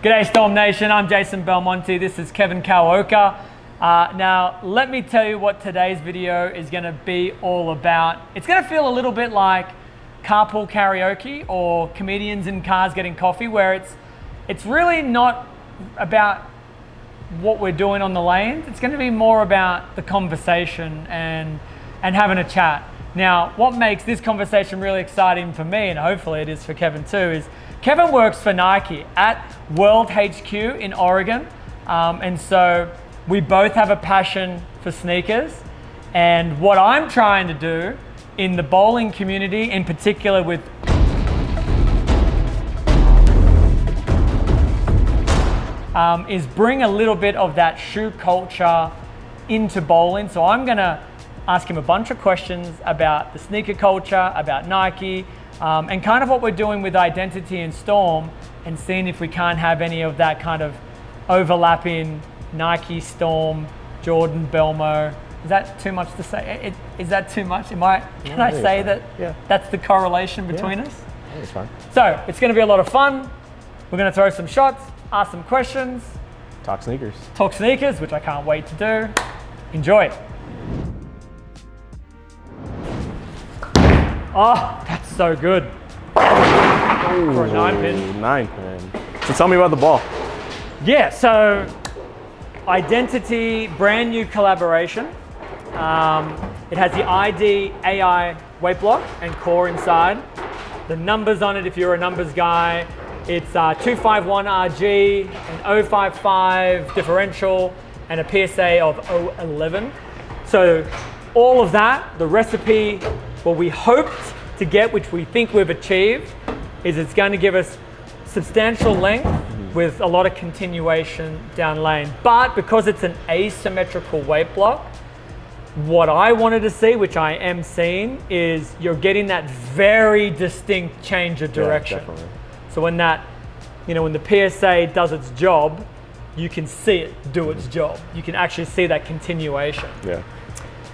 G'day Storm Nation, I'm Jason Belmonte, this is Kevin Kawaoka. Now, let me tell you what today's video is gonna be all about. It's gonna feel a little bit like carpool karaoke or comedians in cars getting coffee, where it's really not about what we're doing on the lanes. It's gonna be more about the conversation and having a chat. Now, what makes this conversation really exciting for me, and hopefully it is for Kevin too, is Kevin works for Nike at World HQ in Oregon. And so we both have a passion for sneakers. And what I'm trying to do in the bowling community, in particular with is bring a little bit of that shoe culture into bowling. So I'm gonna ask him a bunch of questions about the sneaker culture, about Nike, and kind of what we're doing with Identity and Storm, and seeing if we can't have any of that kind of overlapping Nike, Storm, Jordan, Belmo. Is that too much to say? Is that too much? Can I say that that's the correlation between us? I think it's fine. So it's gonna be a lot of fun. We're gonna throw some shots, ask some questions. Talk sneakers. Talk sneakers, which I can't wait to do. Enjoy. Oh, that's so good. For a 9-pin. 9-pin. So tell me about the ball. Yeah, so Identity, brand new collaboration. It has the ID AI weight block and core inside. The numbers on it, if you're a numbers guy, it's 251 RG, an 055 differential, and a PSA of 011. So all of that, the recipe, what we hoped to get, which we think we've achieved, is it's going to give us substantial length with a lot of continuation down lane. But because it's an asymmetrical weight block, what I wanted to see, which I am seeing, is you're getting that very distinct change of direction. Yeah, definitely. So when that, when the PSA does its job, you can see it do its job. You can actually see that continuation. Yeah.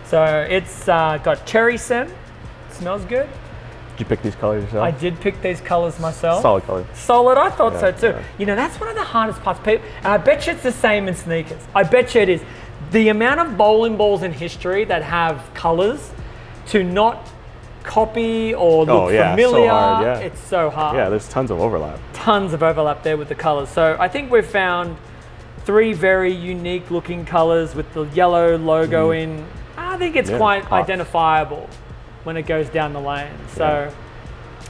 So it's got cherry scent. Smells good. Did you pick these colors yourself? I did pick these colors myself. Solid color. Solid, I thought so too. Yeah. That's one of the hardest parts. And I bet you it's the same in sneakers. I bet you it is. The amount of bowling balls in history that have colors, to not copy or look familiar, so hard, yeah. It's so hard. Yeah, there's tons of overlap. Tons of overlap there with the colors. So I think we've found 3 very unique looking colors with the yellow logo in. I think it's quite identifiable when it goes down the lane. So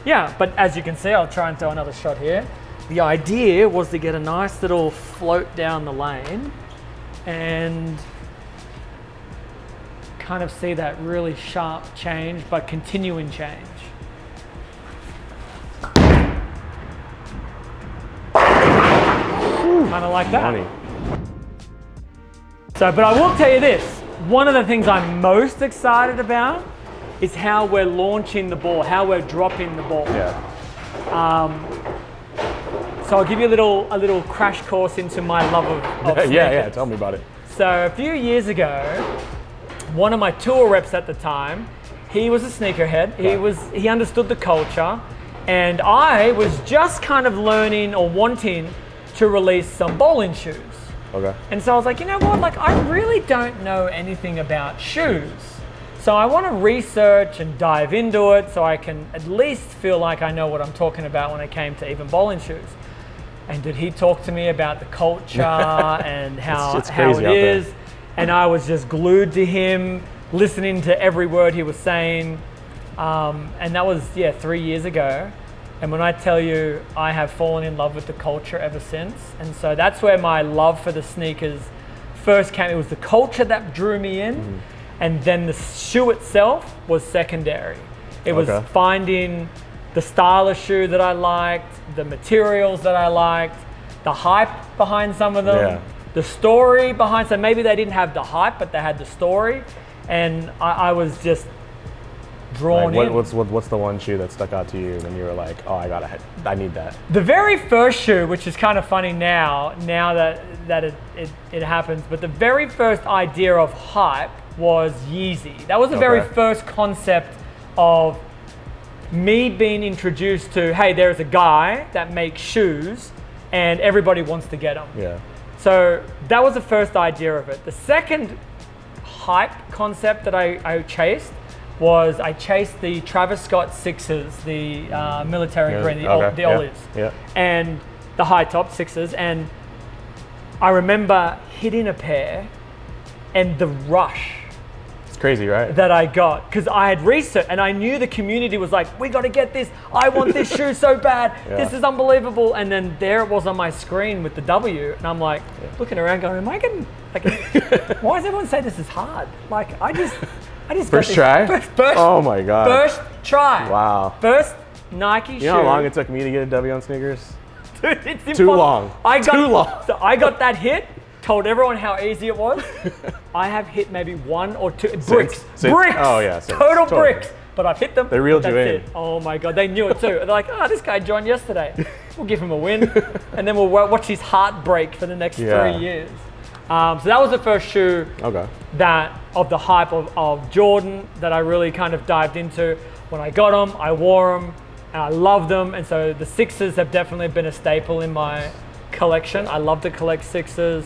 yeah, but as you can see, I'll try and throw another shot here. The idea was to get a nice little float down the lane and kind of see that really sharp change, but continuing change. Kind of like that. Money. So, but I will tell you this, one of the things I'm most excited about is how we're launching the ball, how we're dropping the ball. Yeah. So I'll give you a little crash course into my love of sneakers. Yeah, tell me about it. So a few years ago, one of my tour reps at the time, he was a sneakerhead. He understood the culture, and I was just kind of learning or wanting to release some bowling shoes. Okay. And so I was like, you know what? Like, I really don't know anything about shoes. So I want to research and dive into it so I can at least feel like I know what I'm talking about when it came to even bowling shoes. And did he talk to me about the culture and how it is? And I was just glued to him, listening to every word he was saying. And that was, 3 years ago. And when I tell you, I have fallen in love with the culture ever since. And so that's where my love for the sneakers first came. It was the culture that drew me in. And then the shoe itself was secondary. It was finding the style of shoe that I liked, the materials that I liked, the hype behind some of them, the story behind some. Maybe they didn't have the hype, but they had the story. And I was just drawn in. What's the one shoe that stuck out to you and you were like, oh, I need that? The very first shoe, which is kind of funny now that it happens, but the very first idea of hype was Yeezy. That was the very first concept of me being introduced to, hey, there's a guy that makes shoes and everybody wants to get them. Yeah. So that was the first idea of it. The second hype concept that I chased was I chased the Travis Scott Sixers, the military green, the Ollies, and the high top Sixers. And I remember hitting a pair and the rush. It's crazy, right? That I got, because I had researched and I knew the community was like, we got to get this. I want this shoe so bad. This is unbelievable. And then there it was on my screen with the W. And I'm like, looking around going, am I getting, like, why does everyone say this is hard? Like, I just first try? First, oh my God. First try. Wow. First Nike shoe. You know how long it took me to get a W on sneakers? Dude, it's impossible. Too long. Too long. So I got that hit, told everyone how easy it was. I have hit maybe one or two bricks. Bricks. Oh yeah. Total bricks. But I've hit them. They reeled you in. It. Oh my God, they knew it too. They're like, oh, this guy joined yesterday. We'll give him a win, and then we'll watch his heart break for the next 3 years. So that was the first shoe that of the hype of Jordan that I really kind of dived into. When I got them, I wore them, and I loved them. And so the Sixers have definitely been a staple in my collection. I love to collect Sixers.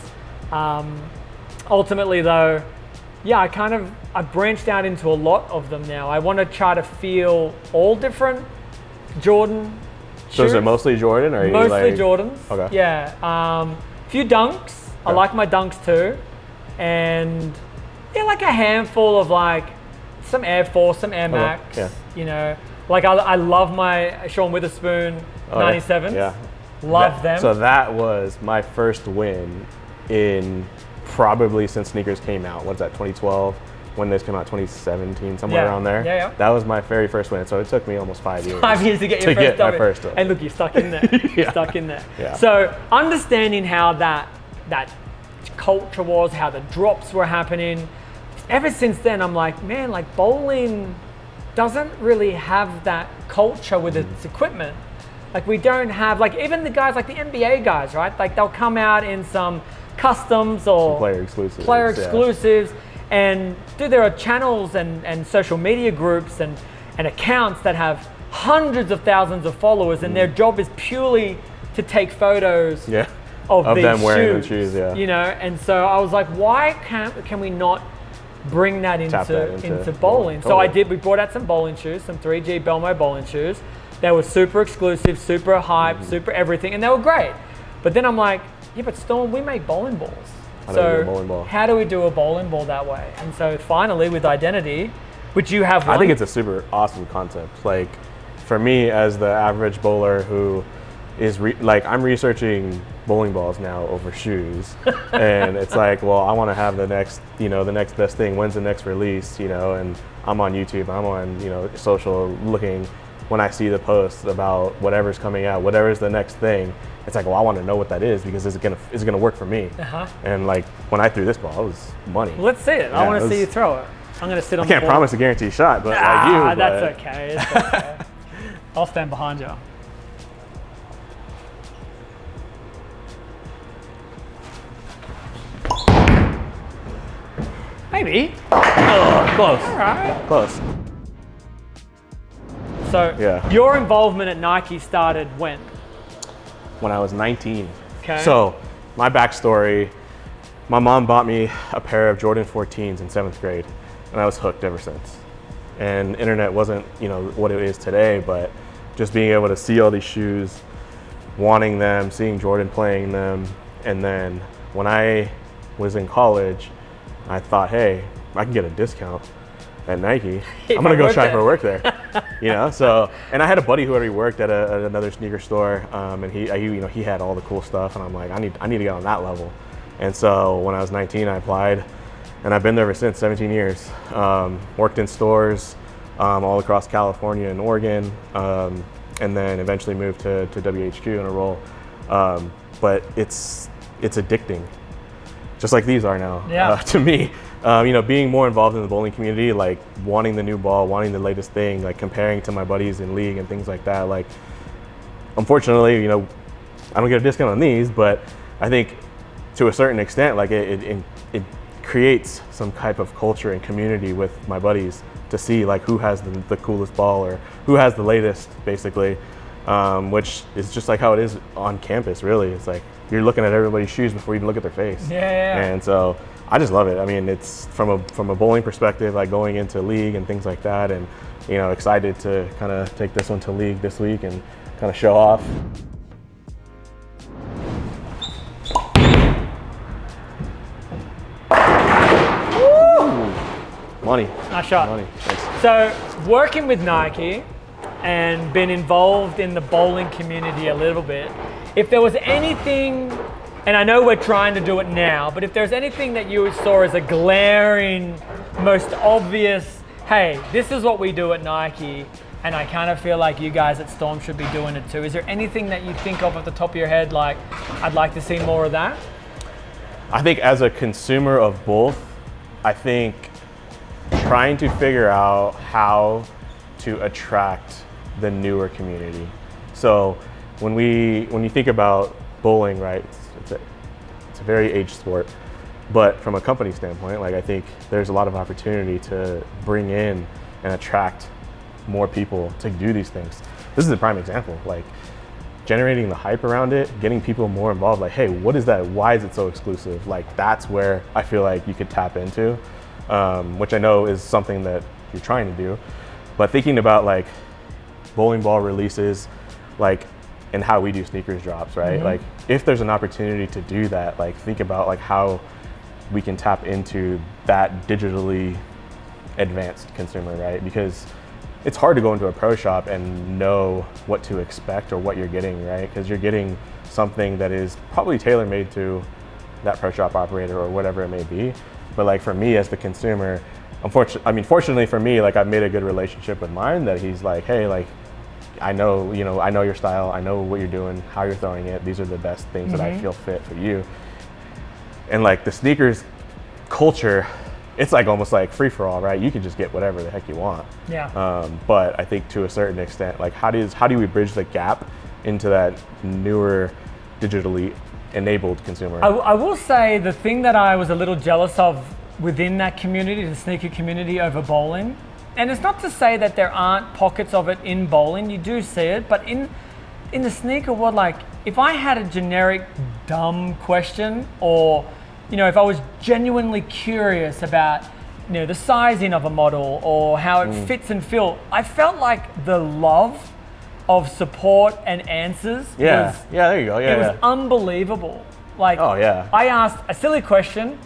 Ultimately though, I branched out into a lot of them now. I want to try to feel all different Jordan shoes. So is it mostly Jordan or mostly Jordans? Okay. Yeah. Few dunks. I like my dunks too. And like a handful of like some Air Force, some Air Max. Yeah. You know, like I love my Sean Witherspoon 97s. Yeah. Love them. So that was my first win in probably since sneakers came out. What's that, 2012? When this came out, 2017, somewhere around there. Yeah. That was my very first win. So it took me almost 5 years. 5 years to get your my first one. And look, you're stuck in there. You're stuck in there. Yeah. So understanding how that culture was, how the drops were happening. Ever since then, I'm like, man, like bowling doesn't really have that culture with its equipment. Like we don't have, like even the guys, like the NBA guys, right? Like they'll come out in some customs or some player exclusives. And dude, there are channels and social media groups and accounts that have hundreds of thousands of followers, and their job is purely to take photos of these them wearing shoes, the shoes, you know. And so I was like, why can we not bring that into bowling? So I did. We brought out some bowling shoes, some 3G Belmo bowling shoes. They were super exclusive, super hype, super everything, and they were great. But then I'm like, yeah, but Storm, we make bowling balls. How do we do a bowling ball that way? And so finally with Identity, which you have one. I think it's a super awesome concept. Like for me as the average bowler who is I'm researching bowling balls now over shoes. And it's like, well, I want to have the next best thing. When's the next release? And I'm on YouTube, I'm on, social looking when I see the posts about whatever's coming out, whatever's the next thing. It's like, well, I want to know what that is because is it gonna work for me? And like when I threw this ball, it was money. Let's see it. I want to see you throw it. I'm gonna sit on. I can't promise a guaranteed shot, but like you. That's okay. It's okay. I'll stand behind you. Maybe. Oh, close. All right. Close. So your involvement at Nike started when? When I was 19. Okay. So my backstory, my mom bought me a pair of Jordan 14s in 7th grade, and I was hooked ever since. And internet wasn't, what it is today, but just being able to see all these shoes, wanting them, seeing Jordan playing them. And then when I was in college, I thought, hey, I can get a discount at Nike. I'm gonna go try for work there. So, and I had a buddy who already worked at another sneaker store, and he had all the cool stuff, and I'm like, I need to get on that level. And so when I was 19, I applied, and I've been there ever since, 17 years. Worked in stores all across California and Oregon, and then eventually moved to WHQ in a role. But it's addicting, just like these are now to me. Being more involved in the bowling community, like wanting the new ball, wanting the latest thing, like comparing to my buddies in league and things like that. Like, unfortunately, I don't get a discount on these, but I think to a certain extent, like it creates some type of culture and community with my buddies to see like who has the coolest ball or who has the latest, basically. which is just like how it is on campus, really. It's like you're looking at everybody's shoes before you even look at their face. Yeah. And so I just love it. I mean, it's from a bowling perspective, like going into league and things like that, and excited to kind of take this one to league this week and kind of show off. Money. Nice shot. Money. Thanks. So, working with Nike and been involved in the bowling community a little bit, if there was anything, and I know we're trying to do it now, but if there's anything that you saw as a glaring, most obvious, hey, this is what we do at Nike, and I kind of feel like you guys at Storm should be doing it too. Is there anything that you think of at the top of your head, like, I'd like to see more of that? I think as a consumer of both, I think trying to figure out how to attract the newer community. So when you think about bowling, right, it's a very aged sport, but from a company standpoint, like I think there's a lot of opportunity to bring in and attract more people to do these things. This is a prime example, like generating the hype around it, getting people more involved, like, hey, what is that? Why is it so exclusive? Like, that's where I feel like you could tap into, which I know is something that you're trying to do. But thinking about like bowling ball releases, like, and how we do sneakers drops, right? Like, if there's an opportunity to do that, like, think about like how we can tap into that digitally advanced consumer, right? Because it's hard to go into a pro shop and know what to expect or what you're getting, right? Because you're getting something that is probably tailor-made to that pro shop operator or whatever it may be. But like for me as the consumer, fortunately for me, like I've made a good relationship with mine that he's like, hey, like I know your style, I know what you're doing, how you're throwing it. These are the best things that I feel fit for you. And like the sneakers culture, it's like almost like free for all, right? You can just get whatever the heck you want. Yeah. But I think to a certain extent, like how do we bridge the gap into that newer, digitally enabled consumer? I will say the thing that I was a little jealous of within that community, the sneaker community over bowling, and it's not to say that there aren't pockets of it in bowling, you do see it, but in the sneaker world, like if I had a generic dumb question, or if I was genuinely curious about the sizing of a model or how it fits and feels, I felt like the love of support and answers was, there you go. it was unbelievable. Like, oh yeah, I asked a silly question,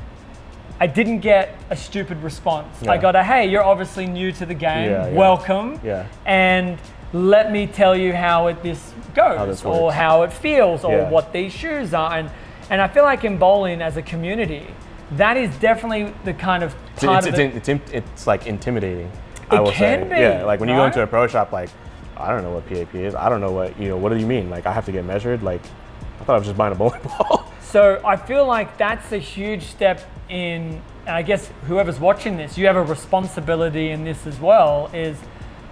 I didn't get a stupid response. Yeah. I got a, hey, you're obviously new to the game, welcome, and let me tell you how this goes, or how it feels, or what these shoes are. And I feel like in bowling as a community, that is definitely the kind of part of it. It's like intimidating. It can be. Yeah, like when you go into a pro shop, like, I don't know what PAP is. I don't know what do you mean? Like I have to get measured? Like I thought I was just buying a bowling ball. So I feel like that's a huge step in, and I guess whoever's watching this, you have a responsibility in this as well, is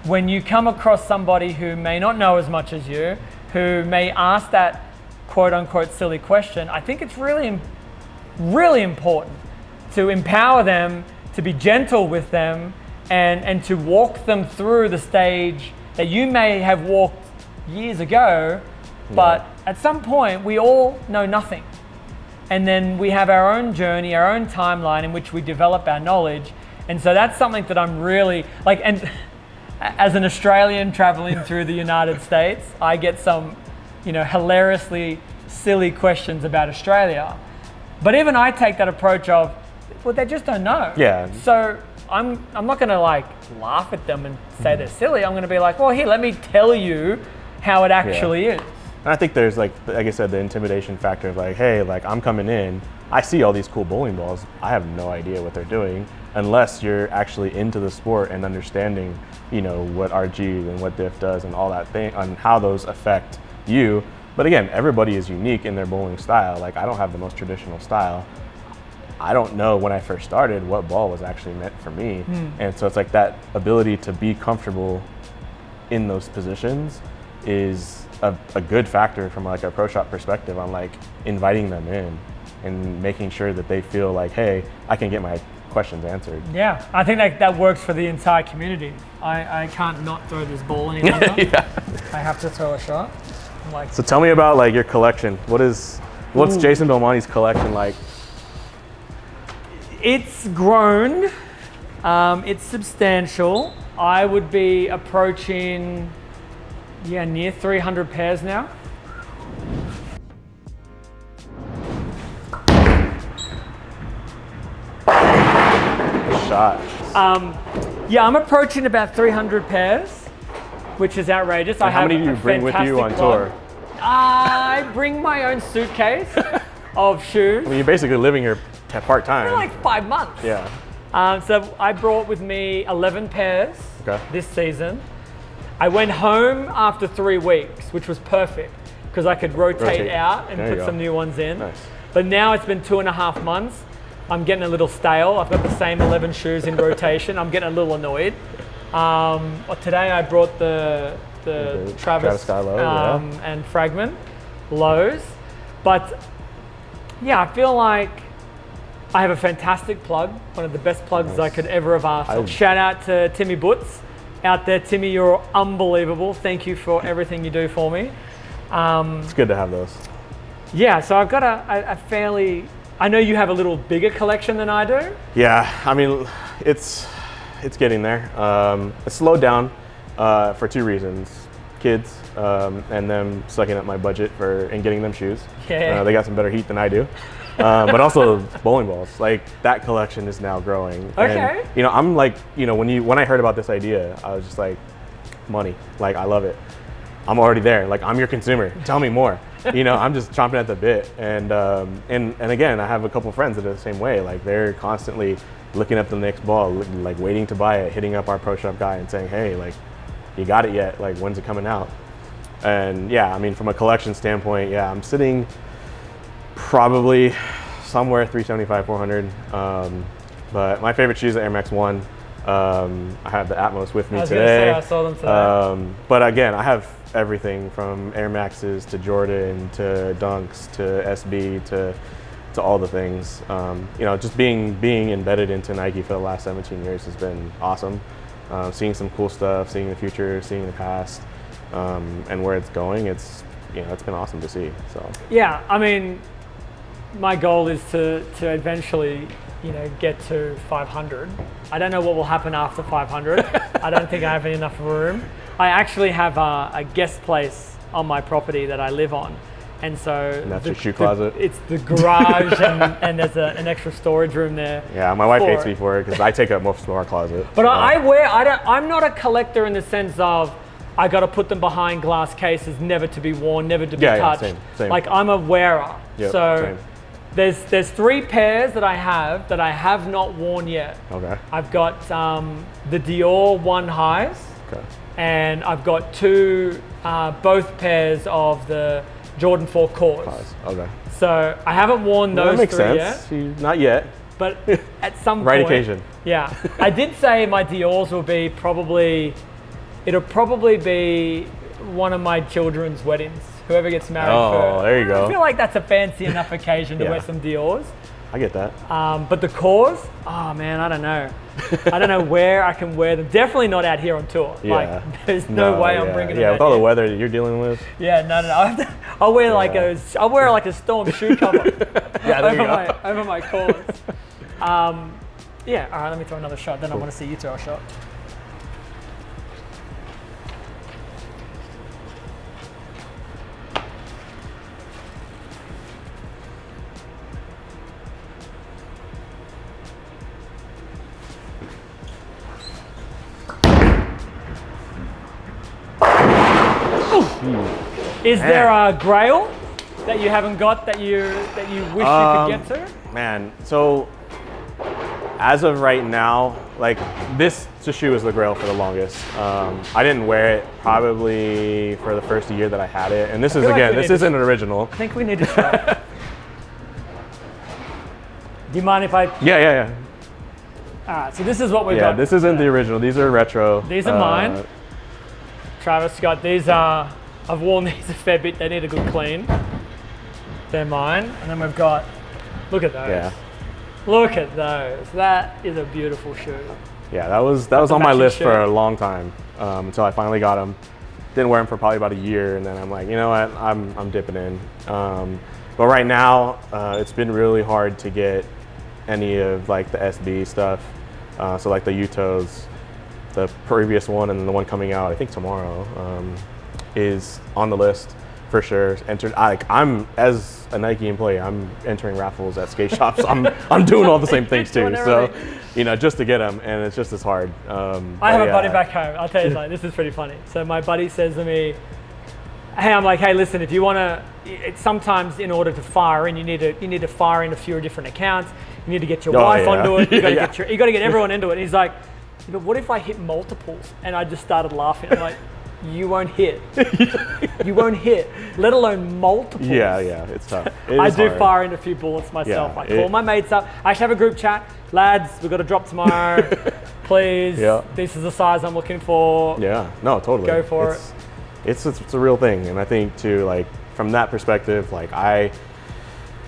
when you come across somebody who may not know as much as you, who may ask that quote unquote silly question, I think it's really, really important to empower them, to be gentle with them, and to walk them through the stage that you may have walked years ago, but at some point we all know nothing. And then we have our own journey, our own timeline in which we develop our knowledge. And so that's something that I'm really like, and as an Australian traveling through the United States, I get some, hilariously silly questions about Australia. But even I take that approach of, well, they just don't know. Yeah. So I'm not gonna like laugh at them and say they're silly. I'm gonna be like, well, here, let me tell you how it actually is. And I think there's like I said, the intimidation factor of like, hey, like I'm coming in, I see all these cool bowling balls. I have no idea what they're doing unless you're actually into the sport and understanding, what RG and what diff does and all that thing, on how those affect you. But again, everybody is unique in their bowling style. Like I don't have the most traditional style. I don't know when I first started what ball was actually meant for me. And so it's like that ability to be comfortable in those positions is a good factor from like a pro shop perspective on like inviting them in and making sure that they feel like, hey, I can get my questions answered. Yeah, I think that works for the entire community. I can't not throw this ball any longer. Yeah. I have to throw a shot. Like, So tell me about like your collection. What's Jason Belmonte's collection like? it's grown. It's substantial. I would be approaching, near 300 pairs now. Shot. I'm approaching about 300 pairs, which is outrageous. And how many do you bring with you on tour? I bring my own suitcase of shoes. I mean, you're basically living here part-time. For like 5 months. Yeah. So I brought with me 11 pairs this season. I went home after 3 weeks, which was perfect because I could rotate out and put some new ones in. Nice. But now it's been 2.5 months. I'm getting a little stale. I've got the same 11 shoes in rotation. I'm getting a little annoyed. Today I brought the Travis Sky Low, and Fragment lows. But yeah, I feel like I have a fantastic plug, one of the best plugs I could ever have asked for. Shout out to Timmy Butts out there. Timmy, you're unbelievable. Thank you for everything you do for me. It's good to have those. Yeah, so I've got a fairly, I know you have a little bigger collection than I do. Yeah, I mean, it's getting there. It slowed down for 2 reasons. Kids and them sucking up my budget and getting them shoes. Yeah. They got some better heat than I do. But also bowling balls. Like that collection is now growing. Okay. And, I'm like, when I heard about this idea, I was just like, money. Like I love it. I'm already there. Like I'm your consumer. Tell me more. I'm just chomping at the bit. And again, I have a couple friends that are the same way. Like they're constantly looking up the next ball, like waiting to buy it, hitting up our pro shop guy and saying, hey, like, you got it yet? Like, when's it coming out? And yeah, I mean, from a collection standpoint, yeah, I'm sitting probably somewhere 375, 400. But my favorite shoes are Air Max 1. I have the Atmos with me today. I saw them today. But again, I have everything from Air Maxes to Jordan to Dunks to SB to all the things. Just being embedded into Nike for the last 17 years has been awesome. Seeing some cool stuff, seeing the future, seeing the past, and where it's going, it's been awesome to see. So yeah, I mean, my goal is to eventually, get to 500. I don't know what will happen after 500. I don't think I have enough room. I actually have a guest place on my property that I live on. And so that's your shoe closet? It's the garage and there's an extra storage room there. Yeah, my wife hates me for it because I take up most of our closet. But I'm not a collector in the sense of I got to put them behind glass cases, never to be worn, never to be touched. Yeah, same. Like I'm a wearer. Yep, so same. there's 3 pairs that I have not worn yet. Okay. I've got the Dior 1 highs. Okay. And I've got 2 both pairs of the Jordan 4 cores. Okay. So I haven't worn those that makes 3 sense. yet. Not yet. But at some right point. occasion. Yeah. I did say my Dior's will be it'll probably be one of my children's weddings. Whoever gets married first. There you go. I feel like that's a fancy enough occasion to wear some Dior's. I get that. But the cores, oh man, I don't know. I don't know where I can wear them. Definitely not out here on tour. Yeah. Like, there's no way I'm bringing them out with all the here. weather that you're dealing with. Yeah, no. I'll wear like a storm shoe cover over my cores. All right, let me throw another shot. Then I want to see you throw a shot. Is there a grail that you haven't got that you wish you could get to? Man, so as of right now, like this shoe is the grail for the longest. I didn't wear it probably for the first year that I had it, and this isn't an original. I think we need to try. Do you mind if I? Yeah. All right, so this is what we've got. Yeah, this isn't the original. These are retro. These are mine. Travis Scott. These are. I've worn these a fair bit. They need a good clean. They're mine. And then we've got. Look at those. Yeah. Look at those. That is a beautiful shoe. Yeah, that was on my list shoe. for a long time until I finally got them. Didn't wear them for probably about a year, and then I'm like, you know what, I'm dipping in. But right now, it's been really hard to get any of like the SB stuff. So like the Utos, the previous one, and then the one coming out, I think tomorrow, is on the list for sure. I'm as a Nike employee, I'm entering raffles at skate shops. I'm doing all the same things too. So, you know, just to get them, and it's just as hard. I have a buddy back home. I'll tell you something. This is pretty funny. So my buddy says to me, "Hey," I'm like, "Hey, listen, if you want to, sometimes in order to fire in, you need to fire in a few different accounts. You need to get your wife onto it. You got to get everyone into it." And he's like, "But what if I hit multiples?" And I just started laughing. I'm like, "You won't hit. You won't hit, let alone multiples." Yeah, it's tough. I do fire in a few bullets myself. I call my mates up. I actually have a group chat. "Lads, we've got to drop tomorrow. Please, this is the size I'm looking for." Yeah, no, totally. Go for it. It's a real thing, and I think too, like from that perspective, like I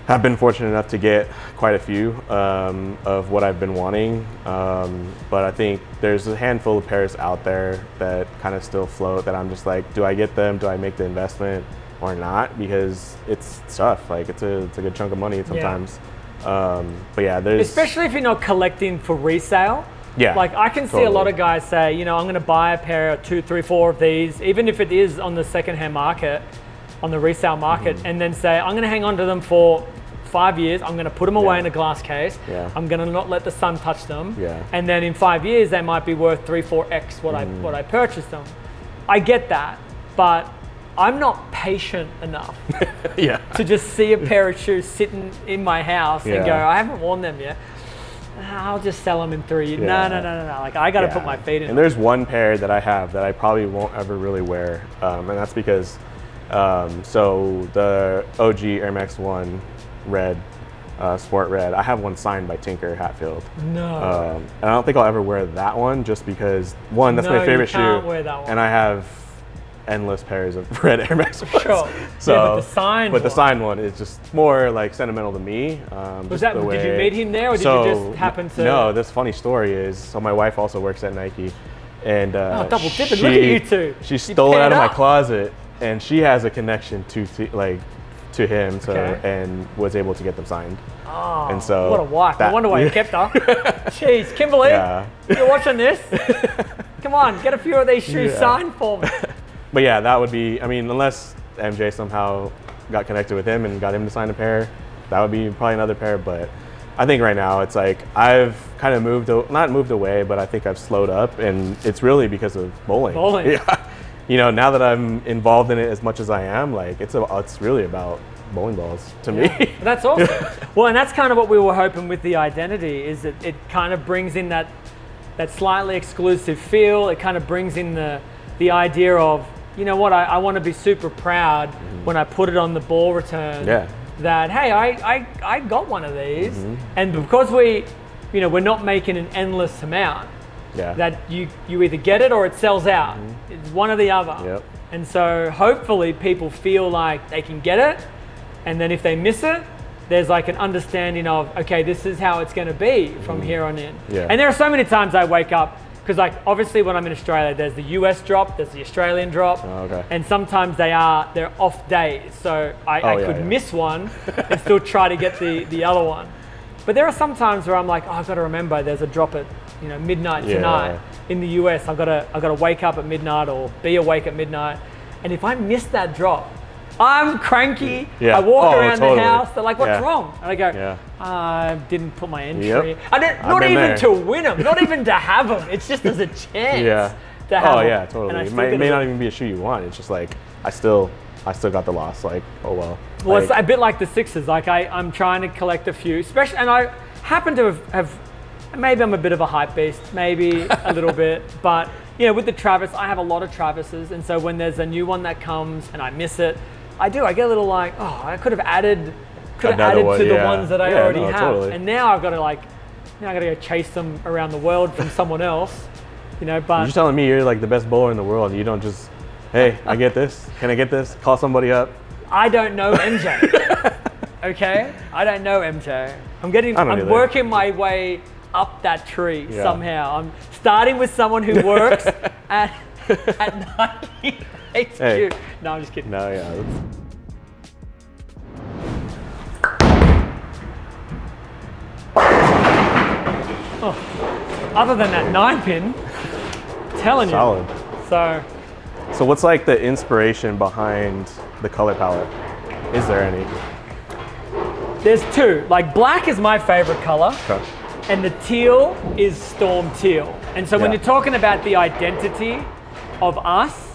have been fortunate enough to get quite a few of what I've been wanting, but I think there's a handful of pairs out there that kind of still float that I'm just like, do I get them? Do I make the investment or not? Because it's tough. Like it's a good chunk of money sometimes. But yeah, there's especially if you're not collecting for resale. Yeah, like I can see a lot of guys say, you know, I'm going to buy a pair of 2, 3, 4 of these, even if it is on the secondhand market, on the resale market, and then say, I'm going to hang on to them for 5 years. I'm going to put them away in a glass case. I'm going to not let the sun touch them. And then in 5 years, they might be worth 3, 4x what I purchased them. I get that, but I'm not patient enough to just see a pair of shoes sitting in my house and go, I haven't worn them yet. I'll just sell them in 3 years. No. Like I got to put my feet in. And there's one pair that I have that I probably won't ever really wear, and that's because so the OG Air Max 1 red, sport red, I have one signed by Tinker Hatfield. No. And I don't think I'll ever wear that one just because one, that's my favorite shoe. Wear that one. And I have endless pairs of red Air Max 1s. Sure. So, but the signed one is just more like sentimental to me. Did you meet him there, or did you just happen to? No, this funny story is, so my wife also works at Nike, and double dipping. Look at you two. She stole it out of my closet, and she has a connection to him, so and was able to get them signed. Oh, and so what a wife! No wonder why you kept her. Jeez, Kimberly, you're watching this. Come on, get a few of these shoes signed for me. But yeah, that would be, I mean, unless MJ somehow got connected with him and got him to sign a pair, that would be probably another pair. But I think right now it's like I've kind of not moved away, but I think I've slowed up, and it's really because of bowling. Yeah. You know, now that I'm involved in it as much as I am, like it's really about bowling balls to me. That's awesome. Well, and that's kind of what we were hoping with the identity, is that it kind of brings in that slightly exclusive feel. It kind of brings in the idea of, you know what, I want to be super proud when I put it on the ball return that, hey, I got one of these. And because we're not making an endless amount, that you either get it or it sells out. It's one or the other. And so hopefully people feel like they can get it, and then if they miss it, there's like an understanding of, okay, this is how it's going to be from here on in. And there are so many times I wake up, because like obviously when I'm in Australia, there's the US drop, there's the Australian drop, and sometimes they're off days, so I could miss one and still try to get the other one. But there are some times where I'm like, I've got to remember there's a drop at midnight tonight in the US. I've got to wake up at midnight or be awake at midnight, and if I miss that drop, I'm cranky. I walk around the house. They're like, "What's wrong?" And I go, "I didn't put my entry." Not even to win them, not even to have them. It's just as a chance to have them. Totally. It may not even be a shoe you want. It's just like I still got the loss. Like, oh well. Well, it's a bit like the Sixers. Like I'm trying to collect a few, especially, and I happen to have maybe I'm a bit of a hype beast, maybe a little bit, but with the Travis, I have a lot of Travises, and so when there's a new one that comes and I miss it, I get a little like, oh, I could have added to the ones that I already have. Totally. And now I've got to go chase them around the world from someone else, But you're telling me you're like the best bowler in the world, and you don't just, hey, I get this. Can I get this? Call somebody up. I don't know MJ. Okay, I don't know MJ. I'm working my way up that tree somehow. I'm starting with someone who works at Nike WHQ. Hey. No, I'm just kidding. No, yeah. Oh, other than that 9-pin, telling Solid. you. So what's like the inspiration behind the color palette? Is there any? There's two. Like black is my favorite color. Okay. And the teal is Storm Teal. And so when you're talking about the identity of us,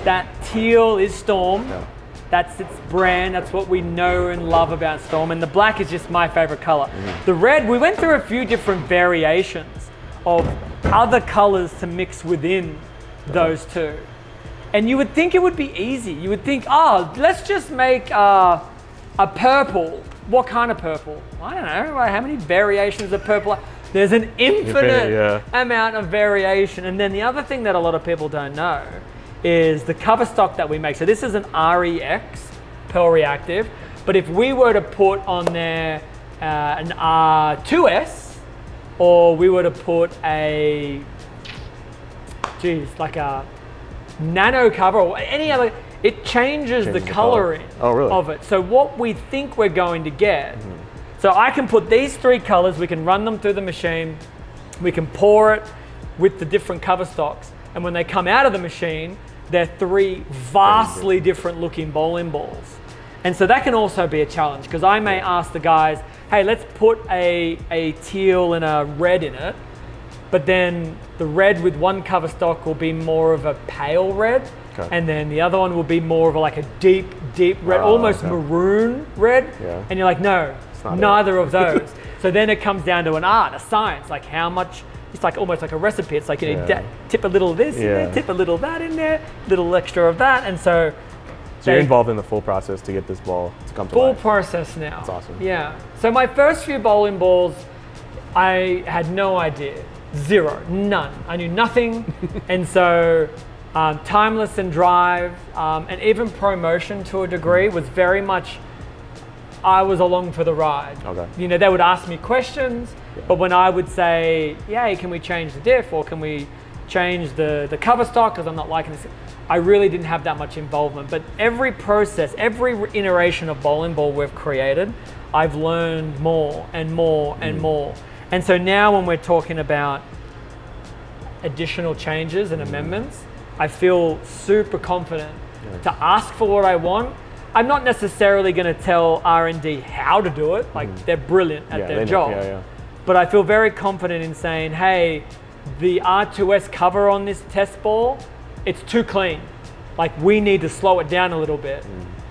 that teal is Storm. Yeah. That's its brand. That's what we know and love about Storm. And the black is just my favorite color. The red, we went through a few different variations of other colors to mix within those two. And you would think it would be easy. You would think, oh, let's just make a purple. What kind of purple? I don't know. How many variations of purple? There's an infinite amount of variation. And then the other thing that a lot of people don't know is the Coverstock that we make. So this is an REX, Pearl Reactive. But if we were to put on there an R2S, or we were to put like a nano cover or any other, it changes the coloring of it. So what we think we're going to get, so I can put these three colors, we can run them through the machine, we can pour it with the different cover stocks, and when they come out of the machine, they're three vastly different looking bowling balls. And so that can also be a challenge, because I may ask the guys, hey, let's put a teal and a red in it, but then the red with one cover stock will be more of a pale red, and then the other one will be more of like a deep red, almost maroon red. And you're like, no, neither of those. So then it comes down to an art, a science, like how much, it's like almost like a recipe. It's like, you know, tip a little of this in there, tip a little of that in there, little extra of that. And so you're involved in the full process to get this ball to come to life. Full process now. That's awesome. Yeah. So my first few bowling balls, I had no idea. Zero, none. I knew nothing. And so Timeless and Drive, and even Promotion to a degree was very much, I was along for the ride. You know, they would ask me questions, but when I would say, yeah, can we change the diff, or can we change the cover stock because I'm not liking this, I really didn't have that much involvement. But every process, every iteration of bowling ball we've created, I've learned more and more and more. And so now when we're talking about additional changes and amendments, I feel super confident to ask for what I want. I'm not necessarily going to tell R&D how to do it. Like they're brilliant at their job. But I feel very confident in saying, hey, the R2S cover on this test ball, it's too clean. Like we need to slow it down a little bit.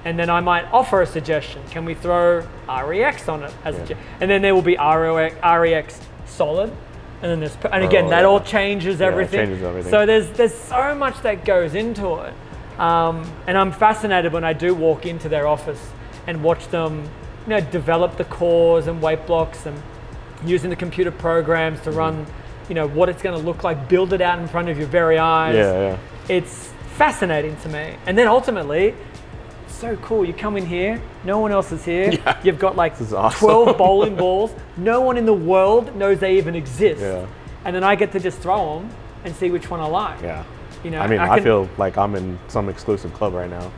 And then I might offer a suggestion. Can we throw REX on it? And then there will be REX solid. And then and again, that all changes everything. So there's so much that goes into it. And I'm fascinated when I do walk into their office and watch them, you know, develop the cores and weight blocks and using the computer programs to run, you know, what it's going to look like, build it out in front of your very eyes. It's fascinating to me. And then ultimately, it's so cool. You come in here, no one else is here. You've got like 12 bowling balls. No one in the world knows they even exist. And then I get to just throw them and see which one I like. You know, I mean, I feel like I'm in some exclusive club right now,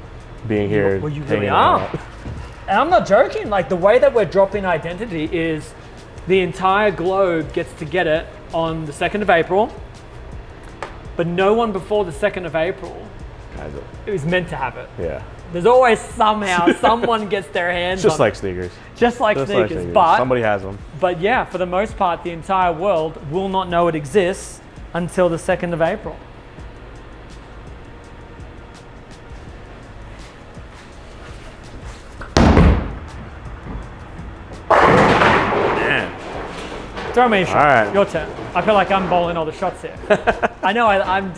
being here. Well, you really are. And I'm not joking. Like the way that we're dropping identity is the entire globe gets to get it on the 2nd of April, but no one before the 2nd of April is meant to have it. There's always somehow someone gets their hands on it. Like sneakers. Just like sneakers. But somebody has them. But yeah, for the most part, the entire world will not know it exists until the 2nd of April. Throw me a shot. All right. Your turn. I feel like I'm bowling all the shots here. I know. I'm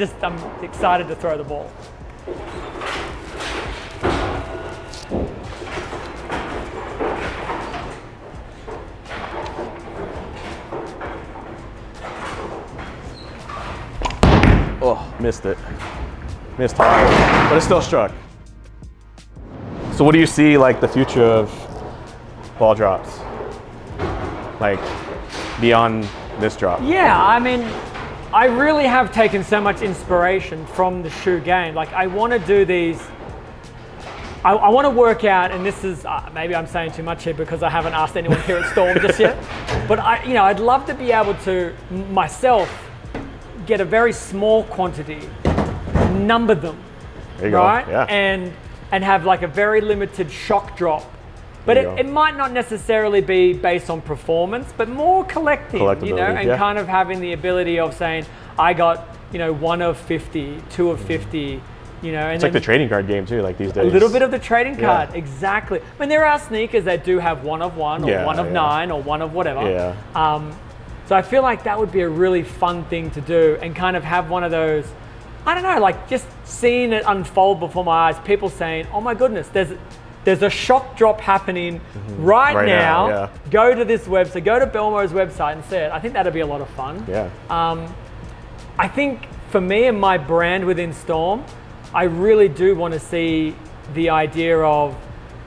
excited to throw the ball. Oh, missed it. Missed hard, but it still struck. So what do you see like the future of ball drops? like beyond this drop? Yeah, I mean, I really have taken so much inspiration from the shoe game. Like I want to do these, I want to work out, and this is, maybe I'm saying too much here because I haven't asked anyone here at Storm just yet, but I'd love to be able to, myself, get a very small quantity, number them, There you right? go. Yeah. And have like a very limited shock drop. But it might not necessarily be based on performance, but more collecting, and kind of having the ability of saying, I got, 1 of 50, 2 of 50, and it's like the trading card game too, like these days. A little bit of the trading card, exactly. I mean, there are sneakers that do have 1 of 1 or 1 of 9 or 1 of whatever. Yeah. So I feel like that would be a really fun thing to do and kind of have one of those, I don't know, like just seeing it unfold before my eyes, people saying, oh my goodness, there's a shock drop happening right now. Yeah. Go to this website, go to Belmo's website and see it. I think that'd be a lot of fun. Yeah. I think for me and my brand within Storm, I really do want to see the idea of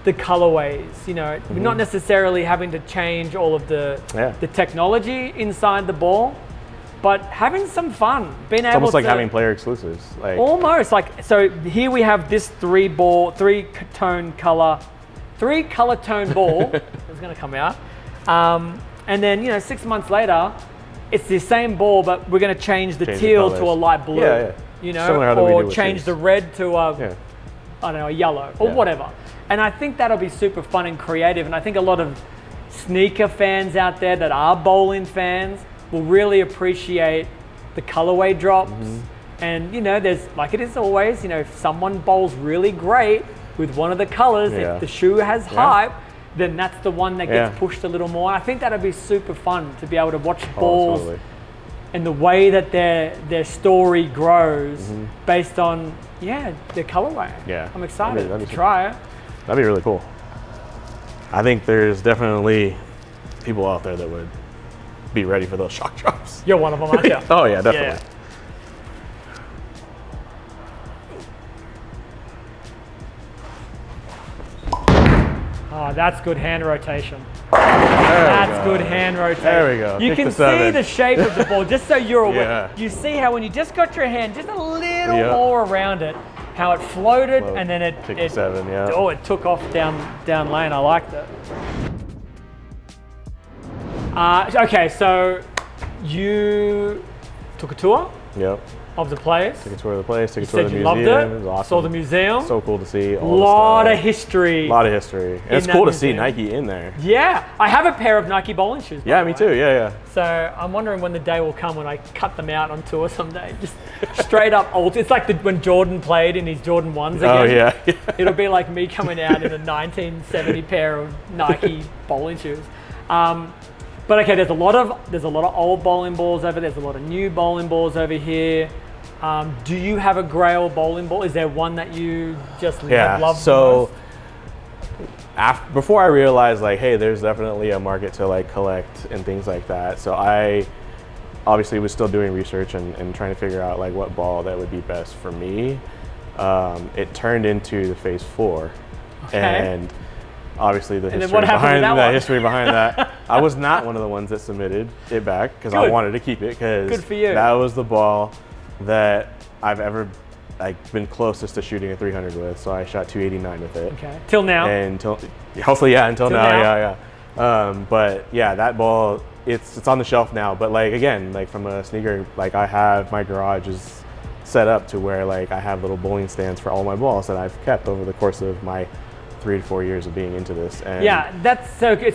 the colorways, not necessarily having to change all of the technology inside the ball, but having some fun, being able to... It's almost like having player exclusives. Like almost like, so here we have this three color tone ball that's gonna come out. And then, 6 monds later, it's the same ball, but we're gonna change the teal to a light blue. Or change the red to a yellow or whatever. And I think that'll be super fun and creative. And I think a lot of sneaker fans out there that are bowling fans will really appreciate the colorway drops. And there's, like it is always, if someone bowls really great with one of the colors, if the shoe has hype, then that's the one that gets pushed a little more. I think that'd be super fun to be able to watch balls and the way that their story grows based on their colorway. Yeah, I'm excited to try it. That'd be really cool. I think there's definitely people out there that would be ready for those shock drops. You're one of them, aren't you? Oh yeah, definitely. Oh, that's good hand rotation. That's good hand rotation. There we go. You can see the shape of the ball, just so you're aware. You see how when you just got your hand just a little more around it, how it floated and then it took off down lane. I liked it. Okay, so you took a tour of the place. Took a tour of the place, took a You tour of said the you museum. loved it. It was awesome. Saw the museum. So cool to see. A lot of history. A lot of history. And it's cool to see Nike in there. Yeah, I have a pair of Nike bowling shoes. Yeah, me too. Yeah. So I'm wondering when the day will come when I cut them out on tour someday. Just straight up old. It's like when Jordan played in his Jordan 1s again. Oh yeah. It'll be like me coming out in a 1970 pair of Nike bowling shoes. But okay, there's a lot of old bowling balls over there. There's a lot of new bowling balls over here. Do you have a grail bowling ball? Is there one that you just have loved the most? Before I realized like, hey, there's definitely a market to like collect and things like that. So I obviously was still doing research and trying to figure out like what ball that would be best for me. It turned into the Phase 4. And obviously the history behind that. I was not one of the ones that submitted it back because I wanted to keep it because that was the ball that I've ever been closest to shooting a 300 with. So I shot 289 with it. Okay. Till now. Hopefully until now. But yeah, that ball it's on the shelf now. But like again, like from a sneaker, like I have my garage is set up to where like I have little bowling stands for all my balls that I've kept over the course of my 3 to 4 years of being into this. And it's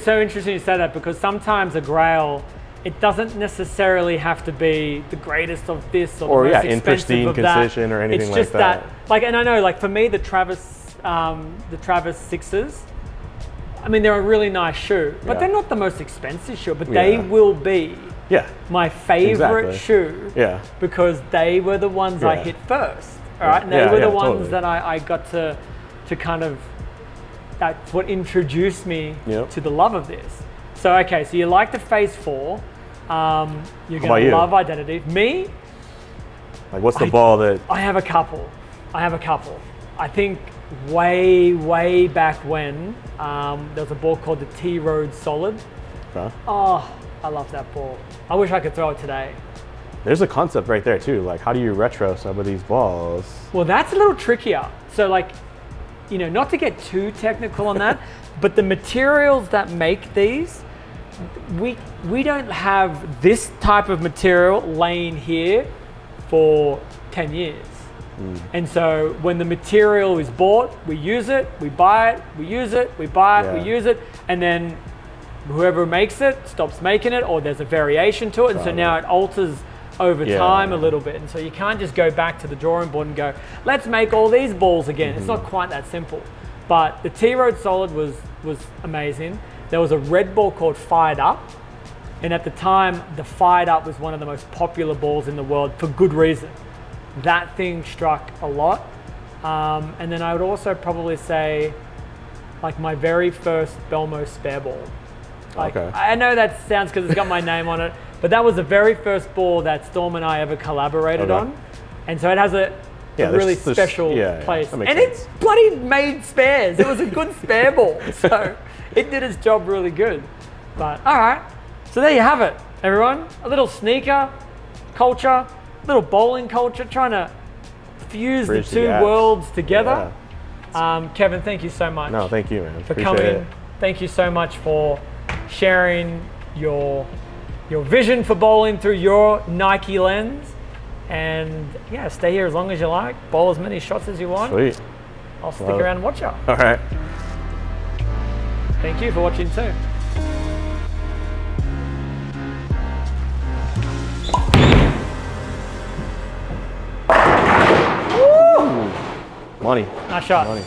so interesting you say that because sometimes a grail, it doesn't necessarily have to be the greatest of this or the most in pristine condition or anything like that. It's just that, like, and I know, like for me, the Travis 6s, I mean, they're a really nice shoe, but they're not the most expensive shoe, but they will be my favorite shoe because they were the ones I hit first, all right? And they were the ones that I got to kind of, that's what introduced me to the love of this. So, okay, so you like the Phase 4. You're going to love Identity. Me? Like, what's the ball that... I have a couple. I think way back when, there was a ball called the T-Road Solid. Okay. Oh, I love that ball. I wish I could throw it today. There's a concept right there too. Like, how do you retro some of these balls? Well, that's a little trickier. So like, you know, not to get too technical on that, but the materials that make these, we don't have this type of material laying here for 10 years. And so when the material is bought, we use it, we buy it, we use it, we buy it, we use it, and then whoever makes it stops making it, or there's a variation to it, and so now it alters over time a little bit. And so you can't just go back to the drawing board and go, let's make all these balls again. It's not quite that simple. But the T-Road Solid was amazing. There was a red ball called Fired Up, and at the time, the Fired Up was one of the most popular balls in the world for good reason. That thing struck a lot. And then I would also probably say, like, my very first Belmo spare ball. Like, I know that sounds because it's got my name on it, but that was the very first ball that Storm and I ever collaborated on. And so it has a really special place. And it bloody made spares. It was a good spare ball. So it did its job really good. But all right, so there you have it, everyone. A little sneaker culture, little bowling culture, trying to fuse the two worlds together. Kevin, thank you so much. No, thank you, man. For coming. Thank you so much for sharing your vision for bowling through your Nike lens. And yeah, stay here as long as you like. Bowl as many shots as you want. Sweet. I'll stick around and watch you. All right. Thank you for watching too. Money. Nice shot. Money.